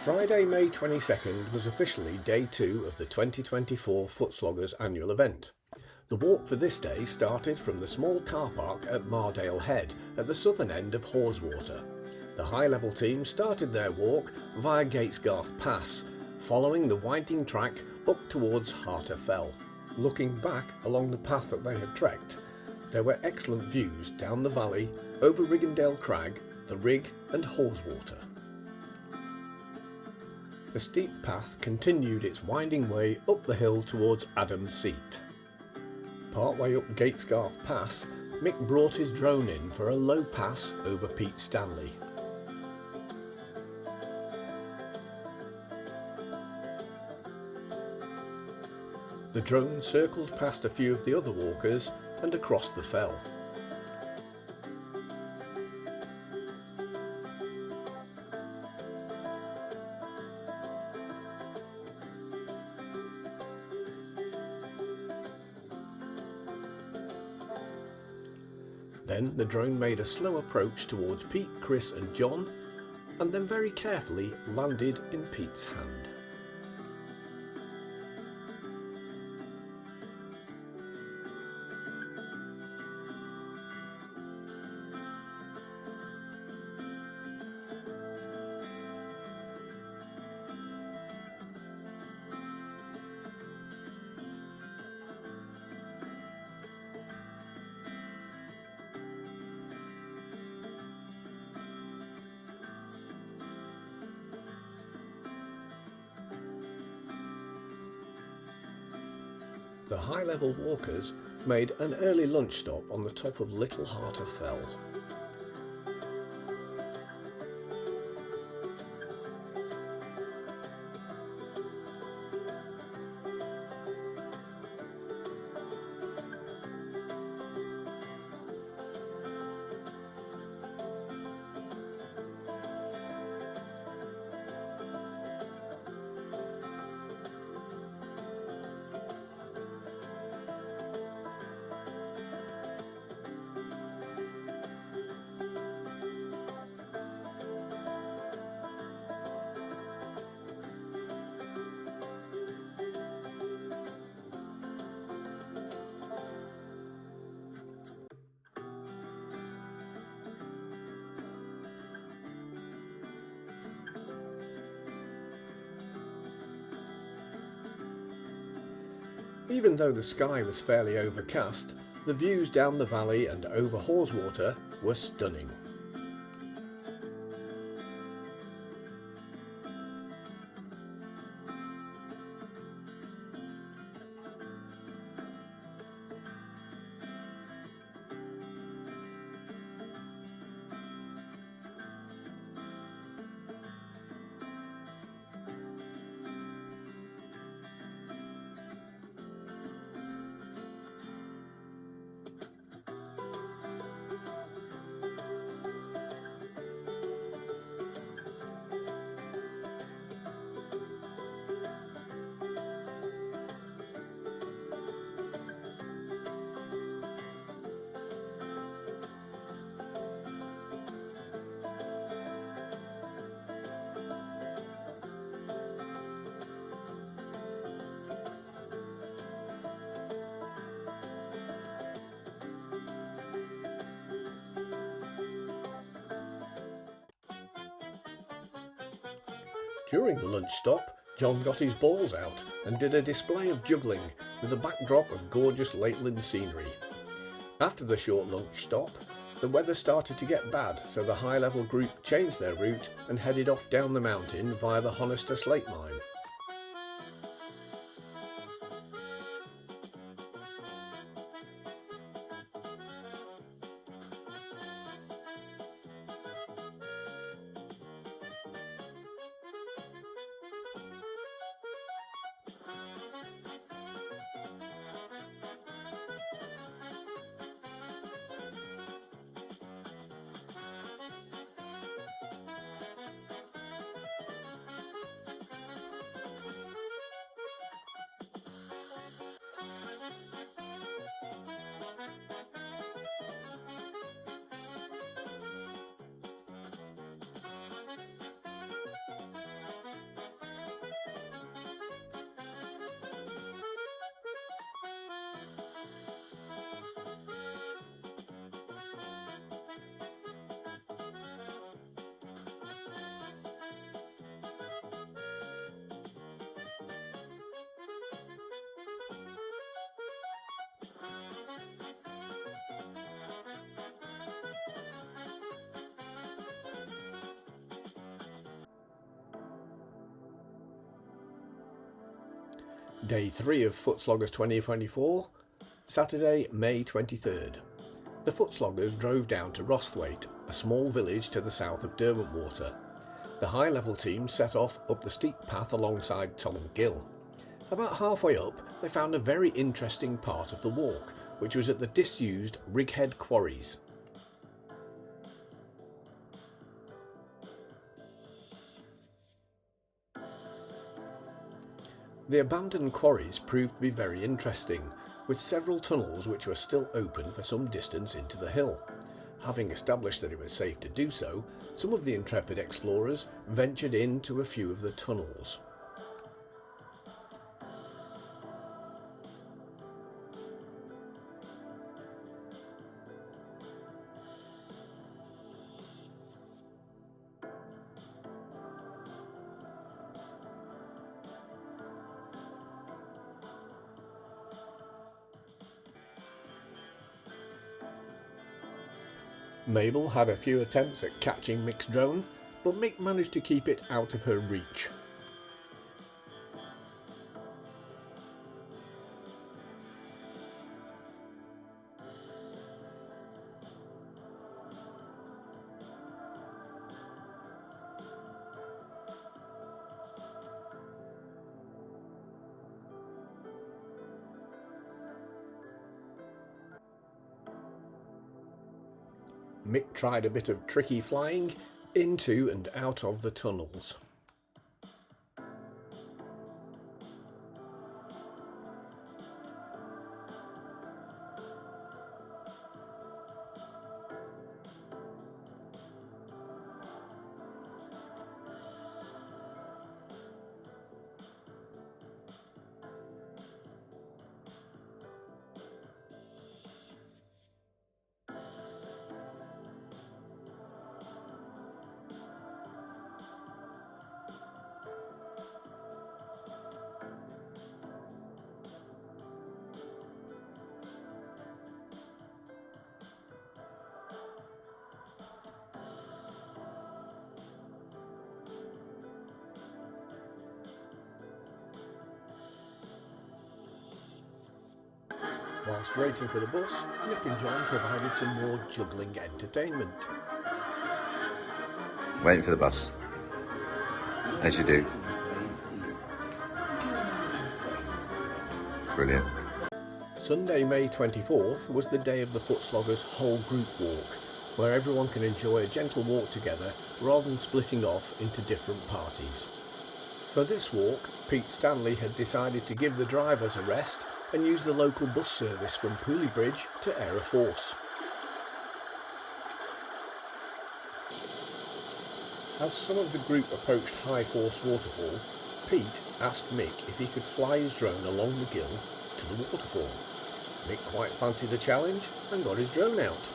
Friday, May 22nd was officially day 2 of the 2024 Footsloggers annual event. The walk for this day started from the small car park at Mardale Head at the southern end of Haweswater. The high-level team started their walk via Gatesgarth Pass, following the winding track up towards Harter Fell. Looking back along the path that they had trekked, there were excellent views down the valley, over Riggindale Crag, the Rig and Haweswater. The steep path continued its winding way up the hill towards Adam's Seat. Partway up Gatesgarth Pass, Mick brought his drone in for a low pass over Pete Stanley. The drone circled past a few of the other walkers and across the fell. Then the drone made a slow approach towards Pete, Chris and John, and then very carefully landed in Pete's hand. The high-level walkers made an early lunch stop on the top of Little Harter Fell. Even though the sky was fairly overcast, the views down the valley and over Haweswater were stunning. During the lunch stop, John got his balls out and did a display of juggling with a backdrop of gorgeous Lakeland scenery. After the short lunch stop, the weather started to get bad, so the high-level group changed their route and headed off down the mountain via the Honister Slate Mine. Day 3 of Footsloggers 2024, Saturday, May 23rd. The Footsloggers drove down to Rosthwaite, a small village to the south of Derwentwater. The high-level team set off up the steep path alongside Tolland Gill. About halfway up, they found a very interesting part of the walk, which was at the disused Righead Quarries. The abandoned quarries proved to be very interesting, with several tunnels which were still open for some distance into the hill. Having established that it was safe to do so, some of the intrepid explorers ventured into a few of the tunnels. Mabel had a few attempts at catching Mick's drone, but Mick managed to keep it out of her reach. Mick tried a bit of tricky flying into and out of the tunnels. Whilst waiting for the bus, Mick and John provided some more juggling entertainment. Waiting for the bus, as you do. Brilliant. Sunday, May 24th was the day of the Footsloggers whole group walk, where everyone can enjoy a gentle walk together rather than splitting off into different parties. For this walk, Pete Stanley had decided to give the drivers a rest and use the local bus service from Pooley Bridge to Aire Force. As some of the group approached High Force Waterfall, Pete asked Mick if he could fly his drone along the gill to the waterfall. Mick quite fancied the challenge and got his drone out.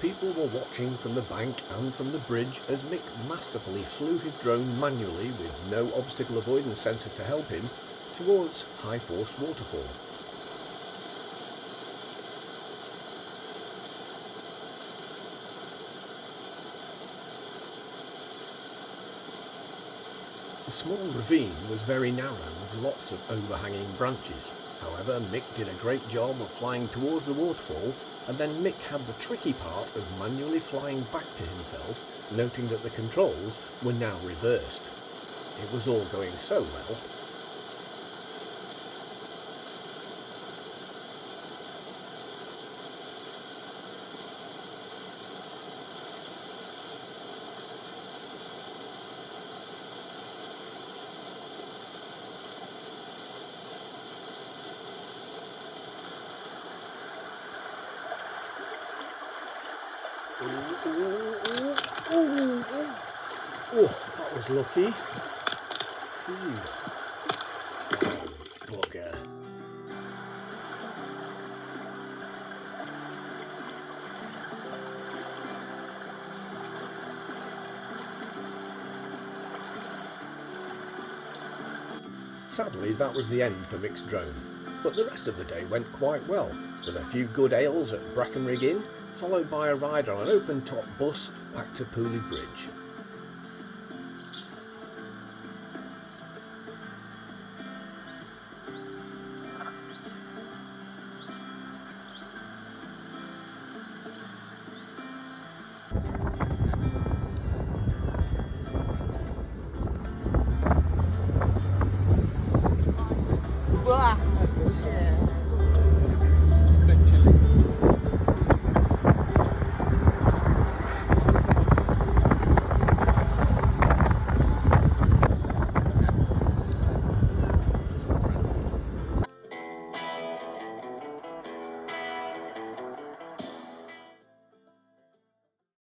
People were watching from the bank and from the bridge as Mick masterfully flew his drone manually with no obstacle avoidance sensors to help him towards High Force Waterfall. The small ravine was very narrow with lots of overhanging branches. However, Mick did a great job of flying towards the waterfall, and then Mick had the tricky part of manually flying back to himself, noting that the controls were now reversed. It was all going so well. Oh, that was lucky. Phew. Bugger. Sadly, that was the end for Mixed Drone, but the rest of the day went quite well, with a few good ales at Brackenrig Inn, followed by a ride on an open-top bus back to Pooley Bridge. Wah, shit.